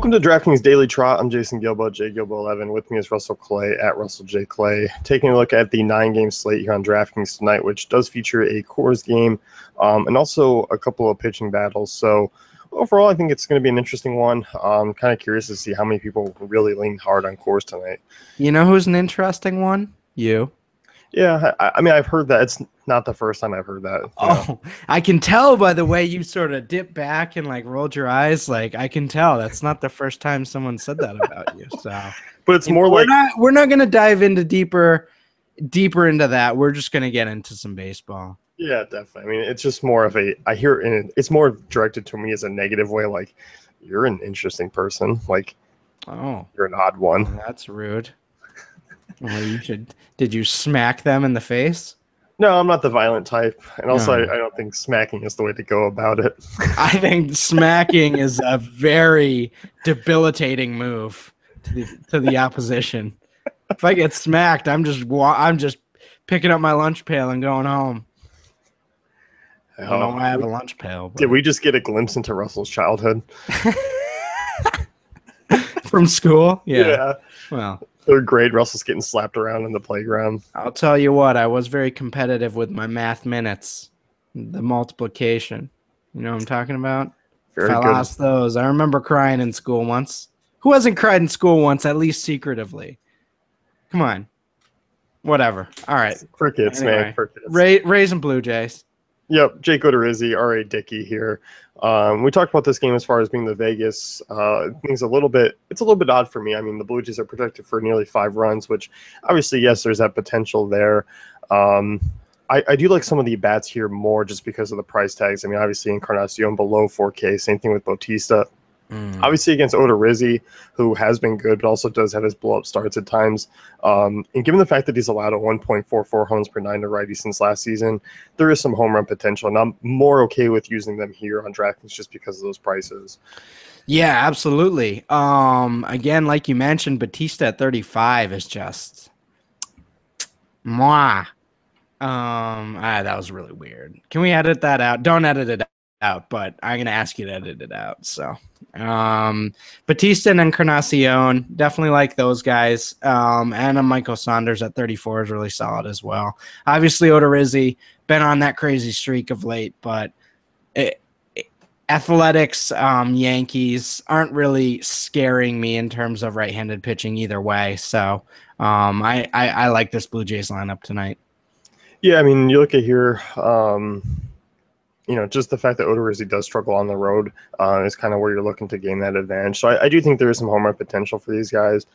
Welcome to DraftKings Daily Trot. I'm Jason Gilbo, JGilbo11. With me is Russell Clay at Russell J. Clay. Taking a look at the 9-game slate here on DraftKings tonight, which does feature a Coors game and also a couple of pitching battles. So overall, I think it's going to be an interesting one. I'm kind of curious to see how many people really lean hard on Coors tonight. You know who's an interesting one? You. Yeah, I mean, I've heard that. It's not the first time I've heard that. Oh, I can tell by the way you sort of dip back and like rolled your eyes. Like I can tell that's not the first time someone said that about you. So, but it's more like we're not going to dive into deeper into that. We're just going to get into some baseball. Yeah, definitely. I mean, it's just more of I hear it's more directed to me as a negative way. Like, you're an interesting person. Like, oh, you're an odd one. That's rude. Well, you should. Did you smack them in the face? No, I'm not the violent type, and also I don't think smacking is the way to go about it. I think smacking is a very debilitating move to the opposition. If I get smacked, I'm just picking up my lunch pail and going home. I don't know why I have a lunch pail. But... Did we just get a glimpse into Russell's childhood? From school? Yeah. Well, 3rd grade, Russell's getting slapped around in the playground. I'll tell you what, I was very competitive with my math minutes, the multiplication. You know what I'm talking about? Very I good. lost those. I remember crying in school once. Who hasn't cried in school once, at least secretively? Come on. Whatever. All right. Crickets, anyway, man. Crickets. Raising Blue Jays. Yep, Jake Odorizzi, R.A. Dickey here. We talked about this game as far as being the Vegas. It's a little bit odd for me. I mean, the Blue Jays are projected for nearly 5 runs, which obviously, yes, there's that potential there. I do like some of the bats here more just because of the price tags. I mean, obviously, Encarnacion below 4K. Same thing with Bautista. Obviously against Odorizzi, who has been good, but also does have his blow-up starts at times. And given the fact that he's allowed a 1.44 homers per 9 to righty since last season, there is some home run potential. And I'm more okay with using them here on DraftKings just because of those prices. Yeah, absolutely. Again, like you mentioned, Bautista at 35 is just mwah. That was really weird. Can we edit that out? Don't edit it out, but I'm going to ask you to edit it out. So, Bautista and Encarnacion, definitely like those guys. And Michael Saunders at 34 is really solid as well. Obviously, Odorizzi been on that crazy streak of late, but Athletics, Yankees aren't really scaring me in terms of right-handed pitching either way. So, I like this Blue Jays lineup tonight. Yeah, I mean, you look at here, just the fact that Odorizzi does struggle on the road is kind of where you're looking to gain that advantage. So I do think there is some home run potential for these guys.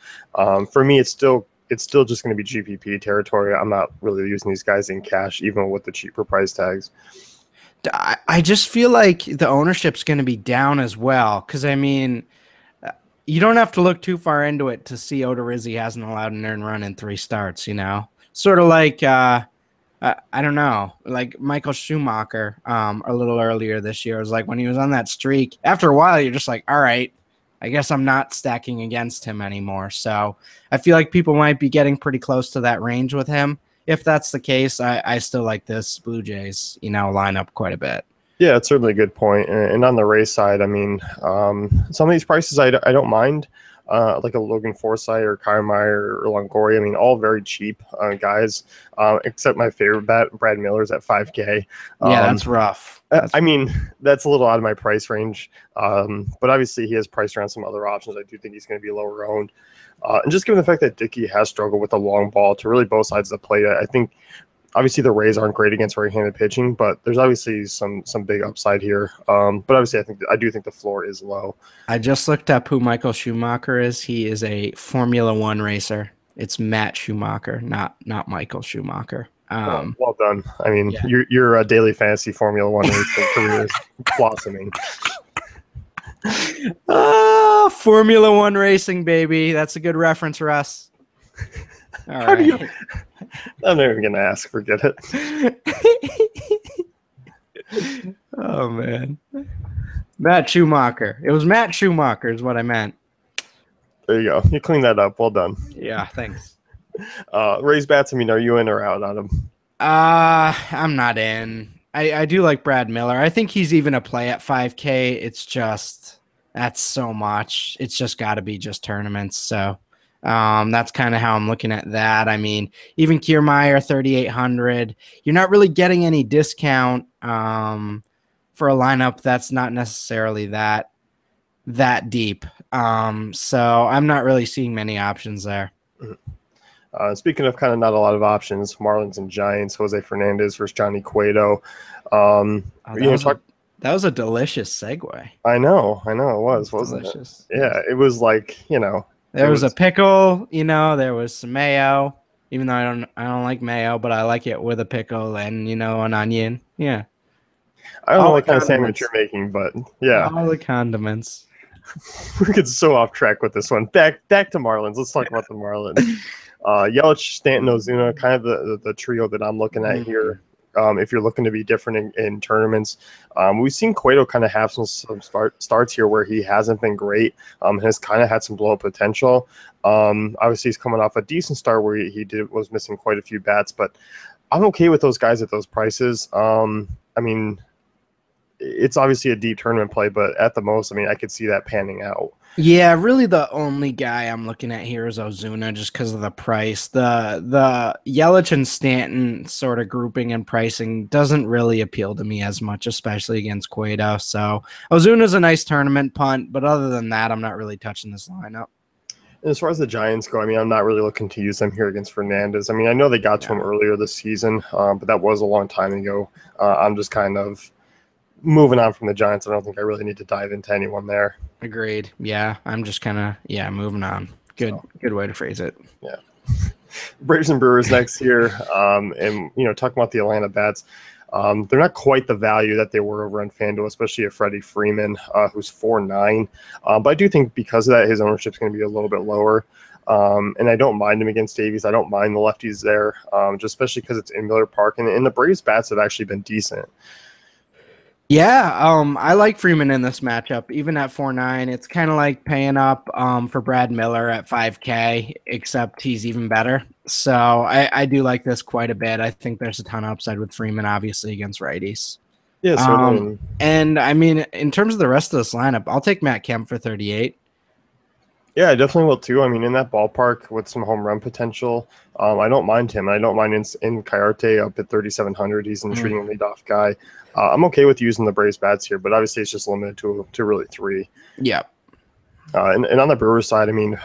For me, it's still just going to be GPP territory. I'm not really using these guys in cash, even with the cheaper price tags. I just feel like the ownership's going to be down as well. Because, I mean, you don't have to look too far into it to see Odorizzi hasn't allowed an earned run in 3 starts, you know? Sort of like... I don't know, like Michael Schumacher a little earlier this year. It was like when he was on that streak, after a while, you're just like, all right, I guess I'm not stacking against him anymore. So I feel like people might be getting pretty close to that range with him. If that's the case, I still like this Blue Jays, lineup quite a bit. Yeah, it's certainly a good point. And on the race side, I mean, some of these prices I don't mind. Like a Logan Forsythe or Kiermaier or Longoria. I mean, all very cheap guys, except my favorite bat, Brad Miller's at 5K. Yeah, that's rough. I mean, that's a little out of my price range. But obviously he has priced around some other options. I do think he's going to be lower owned. And just given the fact that Dickey has struggled with the long ball to really both sides of the plate, I think obviously the Rays aren't great against right-handed pitching, but there's obviously some big upside here. But obviously I do think the floor is low. I just looked up who Michael Schumacher is. He is a Formula One racer. It's Matt Schumacher, not Michael Schumacher. Well done. I mean, yeah. your daily fantasy Formula One racing career is blossoming. Formula One racing, baby. That's a good reference, Russ. All How right. do you? I'm never gonna ask. Forget it. Oh man, Matt Schumacher. It was Matt Schumacher, is what I meant. There you go. You cleaned that up. Well done. Yeah, thanks. Rays bats. I mean, are you in or out on them? I'm not in. I do like Brad Miller. I think he's even a play at 5K. It's just That's so much. It's just got to be just tournaments. So that's kind of how I'm looking at that. I mean, even Kiermaier 3,800. You're not really getting any discount for a lineup that's not necessarily that deep. So I'm not really seeing many options there. Speaking of kind of not a lot of options, Marlins and Giants, Jose Fernandez versus Johnny Cueto. That was a delicious segue. I know, it was, wasn't delicious. it? Yeah, it was like, there was a pickle, there was some mayo, even though I don't like mayo, but I like it with a pickle and, an onion. Yeah. I don't know what kind of sandwich you're making, but yeah. All the condiments. We're getting so off track with this one. Back to Marlins. Let's talk about the Marlins. Yelich, Stanton, Ozuna, kind of the trio that I'm looking at here. If you're looking to be different in tournaments, we've seen Cueto kind of have some starts here where he hasn't been great. Has kind of had some blow up potential. Obviously, he's coming off a decent start where he was missing quite a few bats, but I'm okay with those guys at those prices. I mean, it's obviously a deep tournament play, but at the most, I mean, I could see that panning out. Yeah, really the only guy I'm looking at here is Ozuna just because of the price. The Yelich and Stanton sort of grouping and pricing doesn't really appeal to me as much, especially against Cueto. So Ozuna's a nice tournament punt, but other than that, I'm not really touching this lineup. As far as the Giants go, I mean, I'm not really looking to use them here against Fernandez. I mean, I know they got to him earlier this season, but that was a long time ago. I'm just kind of moving on from the Giants. I don't think I really need to dive into anyone there. Agreed. Yeah, I'm just kind of moving on. Good way to phrase it. Yeah. Braves and Brewers next here, and talking about the Atlanta bats, they're not quite the value that they were over on FanDuel, especially at Freddie Freeman, who's 4.9. But I do think because of that, his ownership is going to be a little bit lower. And I don't mind him against Davies. I don't mind the lefties there, just especially because it's in Miller Park, and the Braves bats have actually been decent. Yeah, I like Freeman in this matchup, even at 4.9. It's kind of like paying up for Brad Miller at 5K, except he's even better. So I do like this quite a bit. I think there's a ton of upside with Freeman, obviously, against righties. Yeah, certainly. And, I mean, in terms of the rest of this lineup, I'll take Matt Kemp for 38. Yeah, I definitely will too. I mean, in that ballpark with some home run potential, I don't mind him. I don't mind in Coyote up at 3,700. He's an intriguing leadoff guy. I'm okay with using the Braves bats here, but obviously it's just limited to really 3. Yeah. And on the Brewers side, I mean,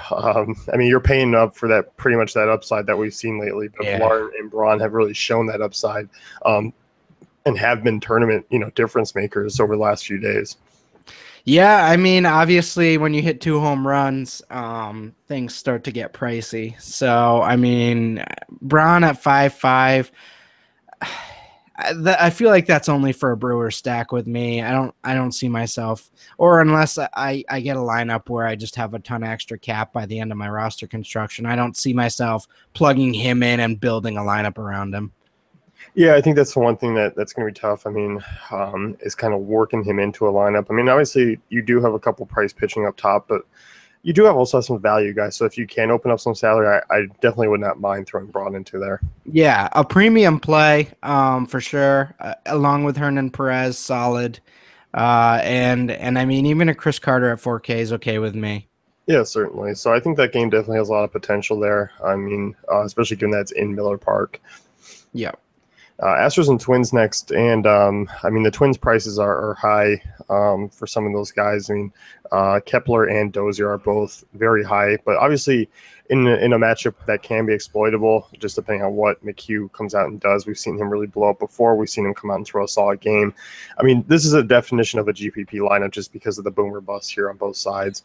you're paying up for that pretty much that upside that we've seen lately. But Villar and Braun have really shown that upside, and have been tournament difference makers over the last few days. Yeah, I mean, obviously, when you hit 2 home runs, things start to get pricey. So, I mean, Braun at 5.5. I feel like that's only for a Brewer stack with me. I don't see myself, or unless I get a lineup where I just have a ton of extra cap by the end of my roster construction, I don't see myself plugging him in and building a lineup around him. Yeah, I think that's the one thing that's going to be tough. I mean, is kind of working him into a lineup. I mean, obviously, you do have a couple price pitching up top, but you do have some value guys. So if you can open up some salary, I definitely would not mind throwing Braun into there. Yeah, a premium play for sure, along with Hernan Perez, solid. And I mean, even a Chris Carter at 4K is okay with me. Yeah, certainly. So I think that game definitely has a lot of potential there. I mean, especially given that it's in Miller Park. Yeah. Astros and Twins next, and I mean the Twins prices are high for some of those guys. I mean Kepler and Dozier are both very high, but obviously in a matchup that can be exploitable, just depending on what McHugh comes out and does. We've seen him really blow up before. We've seen him come out and throw a solid game. I mean, this is a definition of a GPP lineup just because of the boomer bust here on both sides.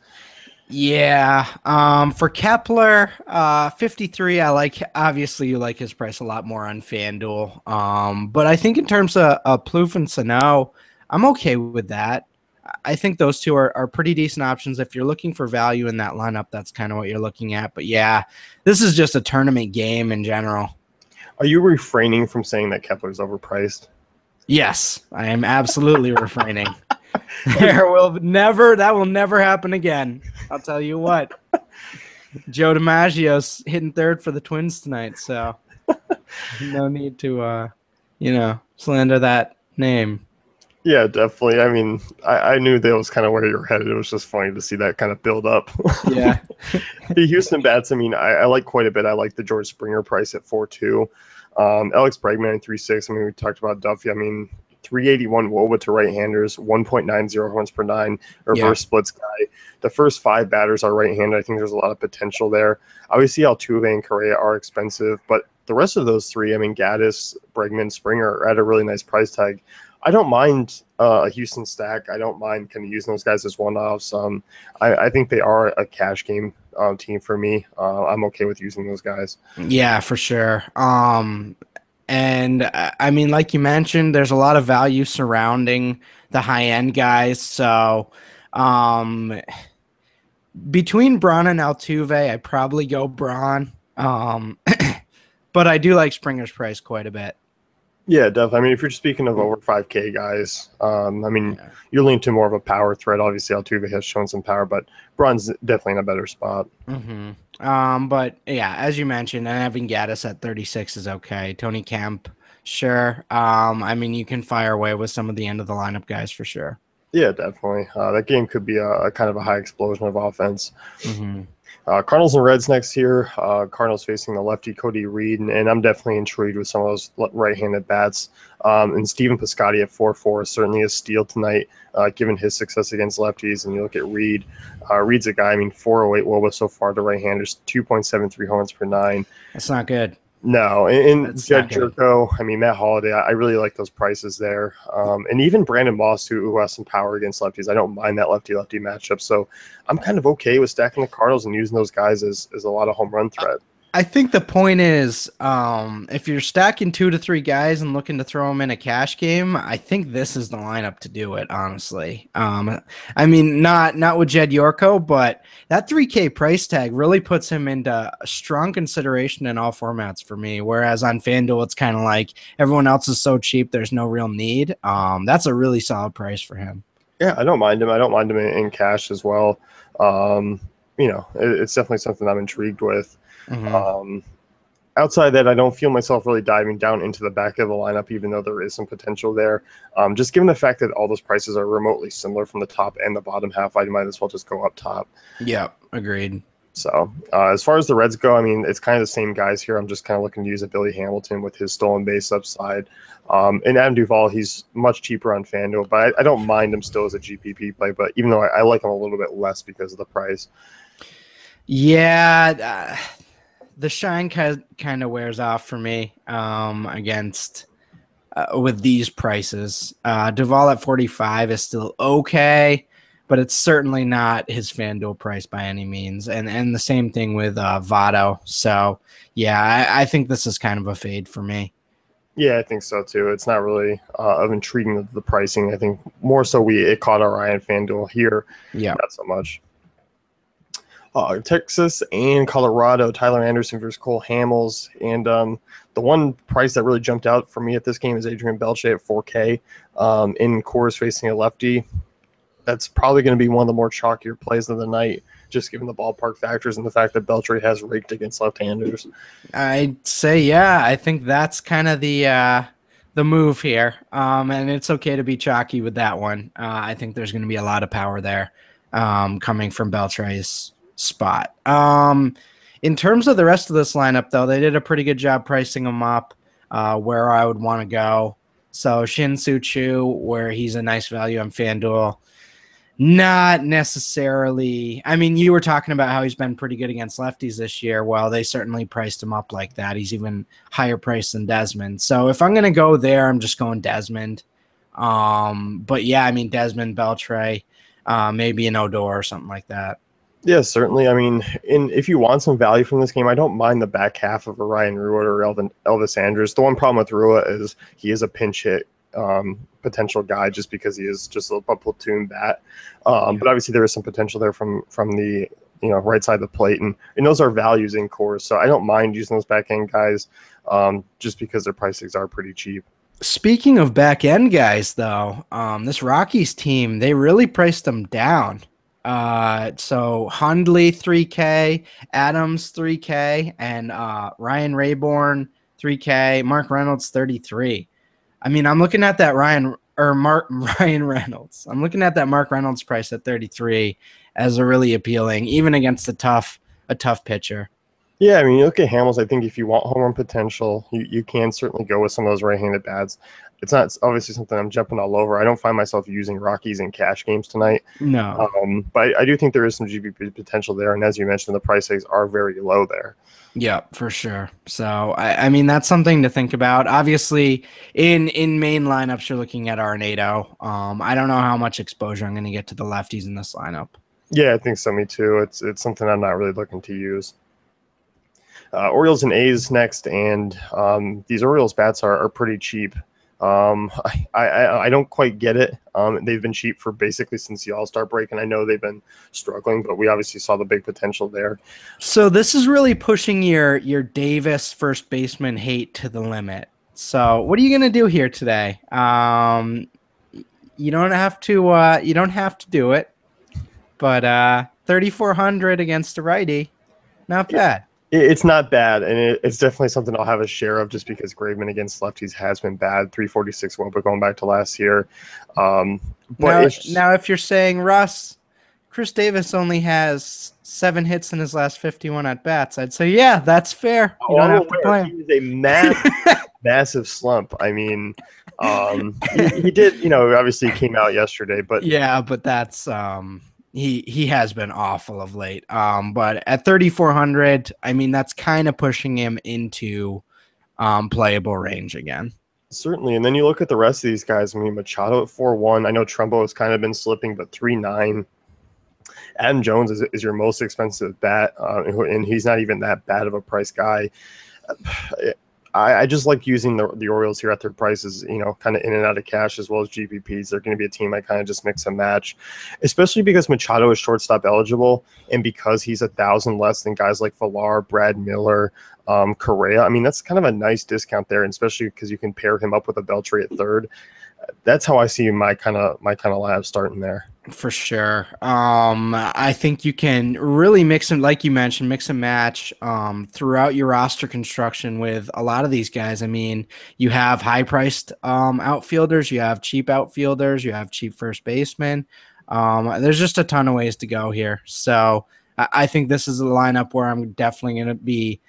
Yeah. For Kepler, 53, I like, obviously you like his price a lot more on FanDuel. But I think in terms of Plouffe and Sano, I'm okay with that. I think those two are pretty decent options. If you're looking for value in that lineup, that's kind of what you're looking at. But yeah, this is just a tournament game in general. Are you refraining from saying that Kepler's overpriced? Yes, I am absolutely refraining. That will never happen again. I'll tell you what. Joe DiMaggio's hitting third for the Twins tonight, so no need to slander that name. Yeah, definitely. I mean, I knew that was kind of where you were headed. It was just funny to see that kind of build up. Yeah. The Houston bats, I mean, I like quite a bit. I like the George Springer price at 4.2. Alex Bregman at 3.6. I mean, we talked about Duffy. I mean, 381 Woba to right-handers, 1.90 runs per nine, Yeah. reverse splits guy. The first five batters are right-handed. I think there's a lot of potential there. Obviously, Altuve and Correa are expensive, but the rest of those three, I mean, Gaddis, Bregman, Springer, are at a really nice price tag. I don't mind a Houston stack. I don't mind kind of using those guys as one-offs. I think they are a cash game team for me. I'm okay with using those guys. Yeah, for sure. And I mean, like you mentioned, there's a lot of value surrounding the high end guys. So, um, between Braun and Altuve, I probably go Braun. But I do like Springer's price quite a bit. Yeah, definitely. I mean, if you're speaking of over 5K guys, I mean, Yeah. you're leaning to more of a power threat. Obviously, Altuve has shown some power, but Braun's definitely in a better spot. But yeah, as you mentioned, and having Gaddis at 36 is okay. Tony Kemp, sure. I mean, you can fire away with some of the end of the lineup guys for sure. Yeah, definitely. That game could be a kind of a high explosion of offense. Mm-hmm. Cardinals and Reds next here. Cardinals facing the lefty Cody Reed, and I'm definitely intrigued with some of those right-handed bats. And Steven Piscotty at 4.4 is certainly a steal tonight, given his success against lefties. And you look at Reed. Reed's a guy. I mean, 4.08 WOBA so far to right-handers, 2.73 homers per nine. That's not good. No, and That's Jed not good. Jerko, I mean, Matt Holliday, I really like those prices there. And even Brandon Moss, who has some power against lefties. I don't mind that lefty-lefty matchup. So I'm kind of okay with stacking the Cardinals and using those guys as a lot of home run threat. I think the point is, if you're stacking 2 to 3 guys and looking to throw them in a cash game, I think this is the lineup to do it. Honestly, I mean, not with Jed Yorko, but that 3K price tag really puts him into strong consideration in all formats for me. Whereas on FanDuel, it's kind of like everyone else is so cheap, there's no real need. That's a really solid price for him. Yeah, I don't mind him. I don't mind him in cash as well. It's definitely something I'm intrigued with. Mm-hmm. Outside that, I don't feel myself really diving down into the back of the lineup, even though there is some potential there. Just given the fact that all those prices are remotely similar from the top and the bottom half, I might as well just go up top. Yeah, agreed. So as far as the Reds go, I mean, it's kind of the same guys here. I'm just kind of looking to use a Billy Hamilton with his stolen base upside. And Adam Duvall, he's much cheaper on FanDuel, but I don't mind him still as a GPP play. But even though I like him a little bit less because of the price. Yeah, the shine kind of wears off for me against with these prices. Duvall at 45 is still okay, but it's certainly not his FanDuel price by any means. And the same thing with Votto. So yeah, I think this is kind of a fade for me. Yeah, I think so too. It's not really of intriguing the pricing. I think more so it caught our eye on FanDuel here. Yeah, not so much. Texas and Colorado, Tyler Anderson versus Cole Hamels. And the one price that really jumped out for me at this game is Adrian Beltre at 4K in Coors facing a lefty. That's probably going to be one of the more chalkier plays of the night, just given the ballpark factors and the fact that Beltre has raked against left-handers. I'd say, yeah, I think that's kind of the move here. And it's okay to be chalky with that one. I think there's going to be a lot of power there coming from Beltre's spot. In terms of the rest of this lineup, though, they did a pretty good job pricing them up where I would want to go. So Shin-Soo Choo, where he's a nice value on FanDuel. Not necessarily. I mean, you were talking about how he's been pretty good against lefties this year. Well, they certainly priced him up like that. He's even higher priced than Desmond. So if I'm going to go there, I'm just going Desmond. But yeah, I mean, Desmond, Beltre, maybe an Odor or something like that. Yeah, certainly. I mean, if you want some value from this game, I don't mind the back half of a Ryan Rua or Elvis Andrus. The one problem with Rua is he is a pinch hit potential guy just because he is just a platoon bat. But obviously there is some potential there from the right side of the plate, and those are values in Coors. So I don't mind using those back end guys just because their prices are pretty cheap. Speaking of back end guys, though, this Rockies team, they really priced them down. So Hundley 3K, Adams 3K, and Ryan Rayborn 3K, Mark Reynolds 33. I mean, I'm looking at that Ryan or Mark Ryan Reynolds. I'm looking at that Mark Reynolds price at 33 as a really appealing, even against a tough pitcher. Yeah, I mean, you look at Hamels. I think if you want home run potential, you can certainly go with some of those right-handed bats. It's not obviously something I'm jumping all over. I don't find myself using Rockies in cash games tonight, No. but I do think there is some GPP potential there. And as you mentioned, the price tags are very low there. Yeah, for sure. So I mean that's something to think about. Obviously, in main lineups, you're looking at Arnado. I don't know how much exposure I'm going to get to the lefties in this lineup. Yeah, I think so. Me too. It's something I'm not really looking to use. Orioles and A's next, and these Orioles bats are pretty cheap. I don't quite get it. They've been cheap for basically since the All-Star break, and I know they've been struggling, but we obviously saw the big potential there. So this is really pushing your Davis first baseman hate to the limit. So what are you gonna do here today? You don't have to. You don't have to do it, but 3,400 against a righty, not bad. It's not bad, and it's definitely something I'll have a share of just because Graveman against lefties has been bad. 346 WOBA going back to last year. Now, if you're saying, Russ, Chris Davis only has 7 hits in his last 51 at bats, I'd say, yeah, that's fair. You don't have to play him. He is a massive slump. I mean, he did, obviously came out yesterday, but yeah, but that's he has been awful of late. But at 3,400, I mean, that's kind of pushing him into playable range again. Certainly. And then you look at the rest of these guys. I mean, Machado at 4.1. I know Trumbo has kind of been slipping, but 3.9. Adam Jones is your most expensive bat, and he's not even that bad of a price guy. I just like using the Orioles here at their prices, kind of in and out of cash as well as GPPs. They're going to be a team I kind of just mix and match, especially because Machado is shortstop eligible and because he's 1,000 less than guys like Villar, Brad Miller, Correa. I mean, that's kind of a nice discount there, and especially because you can pair him up with a Beltray at third. That's how I see my kind of lab starting there. For sure. I think you can really mix and, like you mentioned, mix and match throughout your roster construction with a lot of these guys. I mean, you have high-priced outfielders, you have cheap outfielders, you have cheap first basemen. There's just a ton of ways to go here. So I think this is a lineup where I'm definitely going to be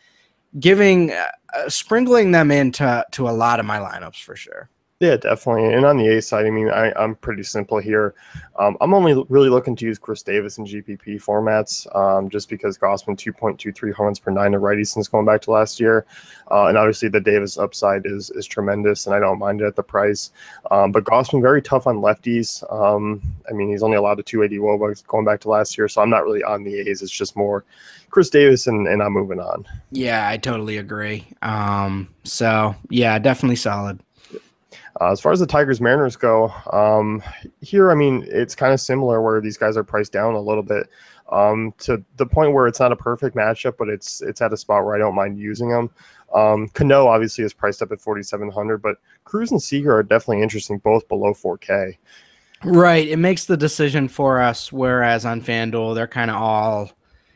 sprinkling them into a lot of my lineups for sure. Yeah, definitely. And on the A side, I mean, I'm pretty simple here. I'm only really looking to use Chris Davis in GPP formats just because Gossman 2.23 home runs per 9 to righties since going back to last year. And obviously the Davis upside is tremendous, and I don't mind it at the price. But Gossman very tough on lefties. I mean, he's only allowed a 280 WOBA going back to last year, so I'm not really on the A's. It's just more Chris Davis, and I'm moving on. Yeah, I totally agree. So, yeah, definitely solid. As far as the Tigers Mariners go, here, I mean, it's kind of similar where these guys are priced down a little bit to the point where it's not a perfect matchup, but it's at a spot where I don't mind using them. Cano obviously is priced up at 4,700, but Cruz and Seager are definitely interesting, both below 4K. Right. It makes the decision for us, whereas on FanDuel, they're kind of all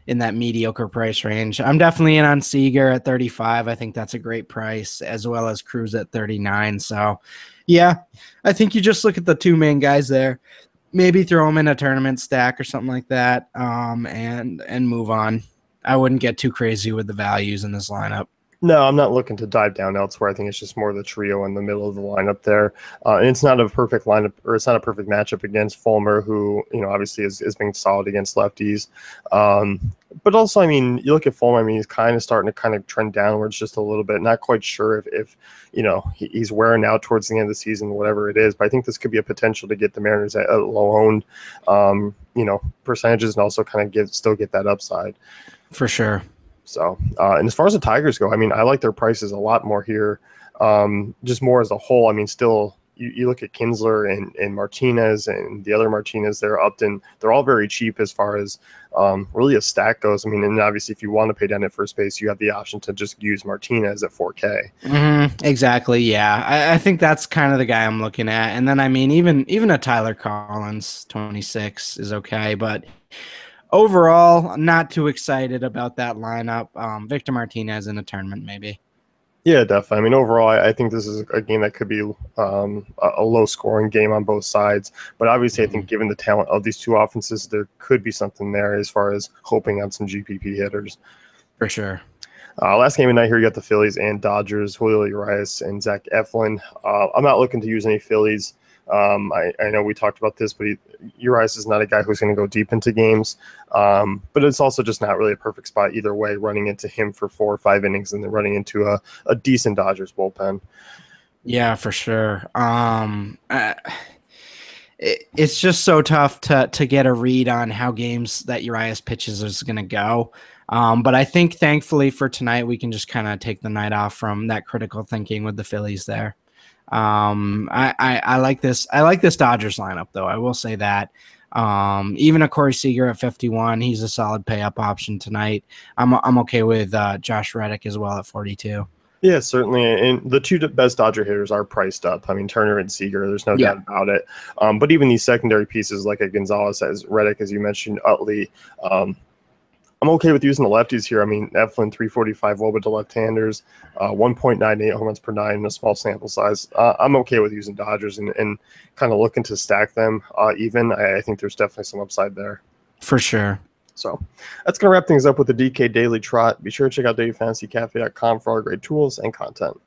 in that mediocre price range. I'm definitely in on Seager at 35. I think that's a great price, as well as Cruz at 39. So, yeah, I think you just look at the two main guys there, maybe throw them in a tournament stack or something like that, and move on. I wouldn't get too crazy with the values in this lineup. No, I'm not looking to dive down elsewhere. I think it's just more the trio in the middle of the lineup there. And it's not a perfect lineup, or it's not a perfect matchup against Fulmer, who, obviously is being solid against lefties. But also, I mean, you look at Fulmer, I mean, he's kind of starting to kind of trend downwards just a little bit. Not quite sure if he's wearing out towards the end of the season, whatever it is. But I think this could be a potential to get the Mariners at low-owned, percentages, and also kind of still get that upside. For sure. So, and as far as the Tigers go, I mean, I like their prices a lot more here, just more as a whole. I mean, still, you look at Kinsler and Martinez and the other Martinez there, Upton, they're all very cheap as far as really a stack goes. I mean, and obviously if you want to pay down at first base, you have the option to just use Martinez at 4K. Mm-hmm, exactly, yeah. I think that's kind of the guy I'm looking at. And then, I mean, even a Tyler Collins, 26 is okay, but overall, not too excited about that lineup. Victor Martinez in a tournament, maybe. Yeah, definitely. I mean, overall, I think this is a game that could be a low-scoring game on both sides. But obviously, I think Mhm. given the talent of these two offenses, there could be something there as far as hoping on some GPP hitters. For sure. Last game of the night here, you got the Phillies and Dodgers, Julio Urias and Zach Eflin. I'm not looking to use any Phillies. I know we talked about this, but Urias is not a guy who's going to go deep into games. But it's also just not really a perfect spot either way, running into him for 4 or 5 innings and then running into a decent Dodgers bullpen. Yeah, for sure. It's just so tough to get a read on how games that Urias pitches is going to go. But I think thankfully for tonight, we can just kind of take the night off from that critical thinking with the Phillies there. I like this. I like this Dodgers lineup, though. I will say that. Even a Corey Seager at 51, he's a solid pay up option tonight. I'm okay with Josh Reddick as well at 42. Yeah, certainly. And the two best Dodger hitters are priced up. I mean, Turner and Seager, there's no Yeah, doubt about it. But even these secondary pieces like a Gonzalez, as Reddick, as you mentioned, Utley, I'm okay with using the lefties here. I mean, Eflin 345 woba to left-handers, 1.98 home runs per nine in a small sample size. I'm okay with using Dodgers and kind of looking to stack them even. I think there's definitely some upside there. for sure. So that's going to wrap things up with the DK Daily Trot. Be sure to check out dailyfantasycafe.com for all great tools and content.